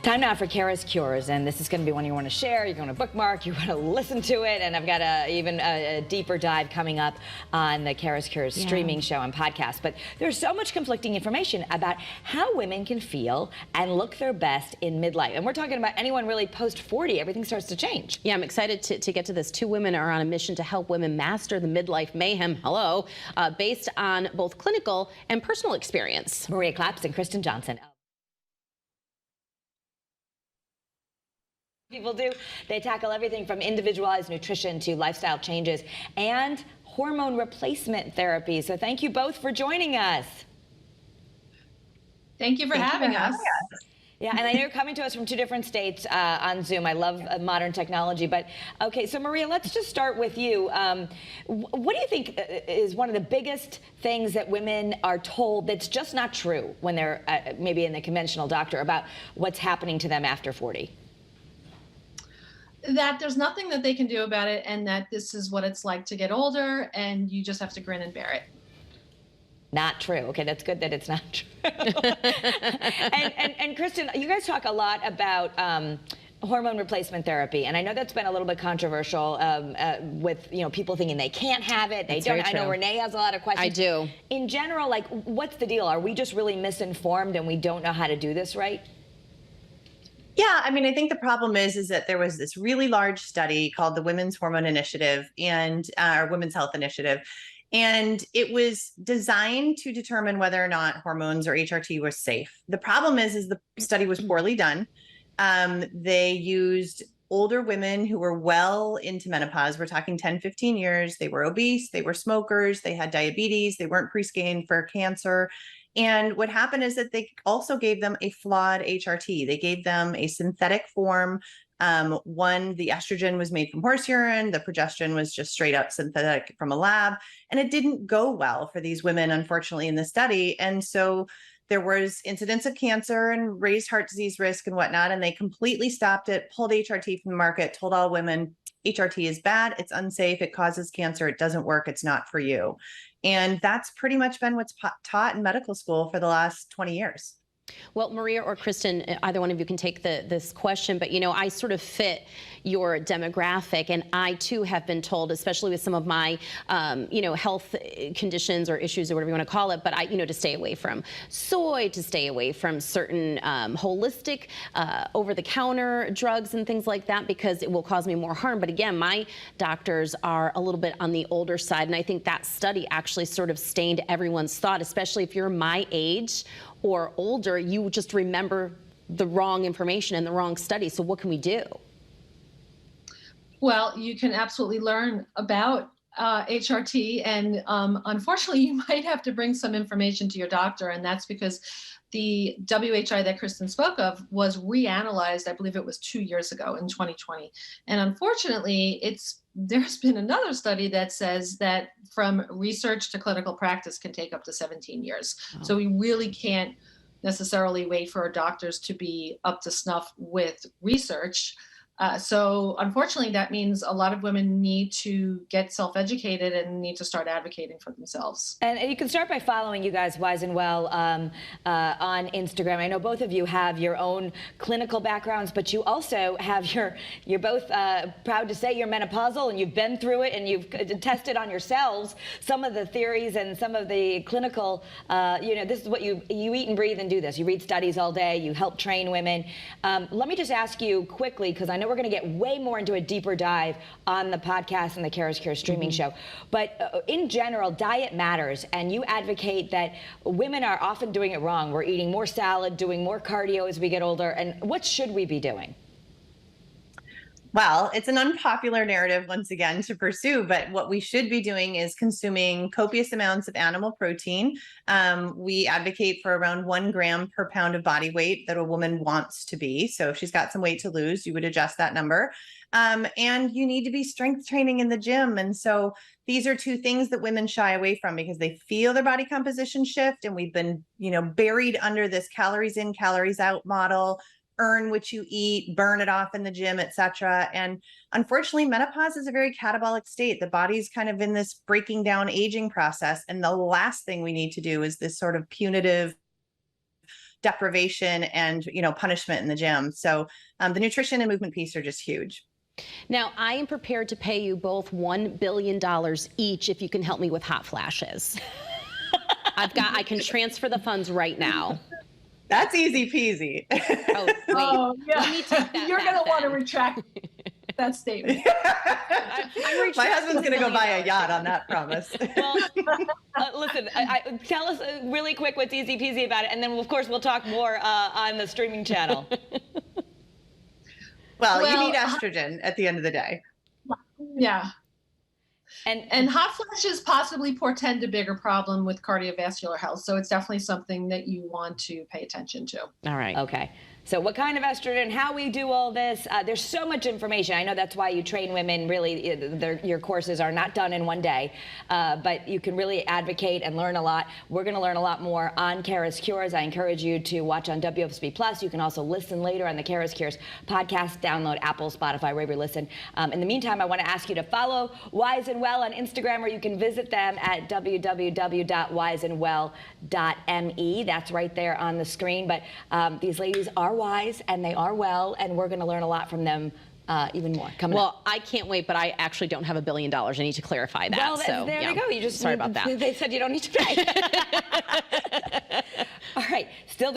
Time now for CURES, and this is going to be one you want to share, you're going to bookmark, you want to listen to it, and I've got even a deeper dive coming up on the CURES streaming show and podcast. But there's so much conflicting information about how women can feel and look their best in midlife. And we're talking about anyone really post 40, everything starts to change. Yeah, I'm excited to get to this. Two women are on a mission to help women master the midlife mayhem, based on both clinical and personal experience. Maria Claps and Kristen Johnson. People do. They tackle everything from individualized nutrition to lifestyle changes and hormone replacement therapy. So thank you both for joining us. Thank you for having us. Yeah, and I know you're coming to us from two different states on Zoom. I love modern technology. But okay, so Maria, let's just start with you. What do you think is one of the biggest things that women are told that's just not true when they're maybe in the conventional doctor about what's happening to them after 40? That there's nothing that they can do about it, and that this is what it's like to get older, and you just have to grin and bear it. Not true. Okay, that's good that it's not true. and Kristen, you guys talk a lot about hormone replacement therapy, and I know that's been a little bit controversial with people thinking they can't have it. They don't. I know Renee has a lot of questions. I do. In general, like, what's the deal? Are we just really misinformed and we don't know how to do this right? Yeah, I mean, I think the problem is that there was this really large study called the Women's Hormone Initiative and or Women's Health Initiative, and it was designed to determine whether or not hormones or HRT was safe. The problem is the study was poorly done. They used older women who were well into menopause. We're talking 10, 15 years. They were obese, they were smokers, they had diabetes, they weren't pre-screened for cancer. And what happened is that they also gave them a flawed HRT. They gave them a synthetic form. The estrogen was made from horse urine. The progesterone was just straight up synthetic from a lab. And it didn't go well for these women, unfortunately, in the study. And so there was incidence of cancer and raised heart disease risk and whatnot. And they completely stopped it, pulled HRT from the market, told all women, HRT is bad, it's unsafe, it causes cancer, it doesn't work, it's not for you. And that's pretty much been what's taught in medical school for the last 20 years. Well, Maria or Kristen, either one of you can take this question, but I sort of fit your demographic, and I too have been told, especially with some of my, health conditions or issues or whatever you want to call it, but to stay away from soy, to stay away from certain holistic, over-the-counter drugs and things like that, because it will cause me more harm. But again, my doctors are a little bit on the older side, and I think that study actually sort of stained everyone's thought, especially if you're my age or older, you just remember the wrong information and the wrong study. So what can we do? Well, you can absolutely learn about HRT, and unfortunately, you might have to bring some information to your doctor, and that's because the WHI that Kristen spoke of was reanalyzed, I believe it was 2 years ago in 2020. And unfortunately, there's been another study that says that from research to clinical practice can take up to 17 years. Oh. So we really can't necessarily wait for our doctors to be up to snuff with research. So unfortunately, that means a lot of women need to get self-educated and need to start advocating for themselves. And you can start by following you guys, Wise and Well, on Instagram. I know both of you have your own clinical backgrounds, but you also have you're both proud to say you're menopausal, and you've been through it, and you've tested on yourselves some of the theories and some of the clinical, this is what you eat and breathe and do this. You read studies all day, you help train women. Let me just ask you quickly, because I know we're going to get way more into a deeper dive on the podcast and the CURES streaming show. But in general, diet matters, and you advocate that women are often doing it wrong. We're eating more salad, doing more cardio as we get older. And what should we be doing? Well, it's an unpopular narrative, once again, to pursue, but what we should be doing is consuming copious amounts of animal protein. We advocate for around 1 gram per pound of body weight that a woman wants to be. So if she's got some weight to lose, you would adjust that number. And you need to be strength training in the gym. And so these are two things that women shy away from because they feel their body composition shift. And we've been, buried under this calories in, calories out model. Earn what you eat, burn it off in the gym, etc. And unfortunately, menopause is a very catabolic state. The body's kind of in this breaking down aging process. And the last thing we need to do is this sort of punitive deprivation and, punishment in the gym. So the nutrition and movement piece are just huge. Now, I am prepared to pay you both $1 billion each if you can help me with hot flashes. I can transfer the funds right now. That's easy peasy. Oh, wait. Oh, yeah. Let me take that You're back going to want to then. retract that statement. My husband's going to go buy a yacht on that promise. Well, listen, tell us really quick what's easy peasy about it, and then of course we'll talk more on the streaming channel. Well, you Well, need estrogen at the end of the day. Yeah. And hot flashes possibly portend a bigger problem with cardiovascular health. So it's definitely something that you want to pay attention to. All right. okay. So what kind of estrogen, how we do all this, there's so much information. I know that's why you train women. Really, your courses are not done in one day, but you can really advocate and learn a lot. We're going to learn a lot more on CURES. I encourage you to watch on WFSB Plus. You can also listen later on the CURES podcast. Download Apple, Spotify, wherever you listen. In the meantime, I want to ask you to follow Wise and Well on Instagram, or you can visit them at www.wiseandwell.me. That's right there on the screen. But these ladies are wise and they are well, and we're going to learn a lot from them even more coming up. Well, I can't wait, but I actually don't have $1 billion. I need to clarify that. Well, so, there yeah. you go. You just sorry about that. They said you don't need to pay. All right, still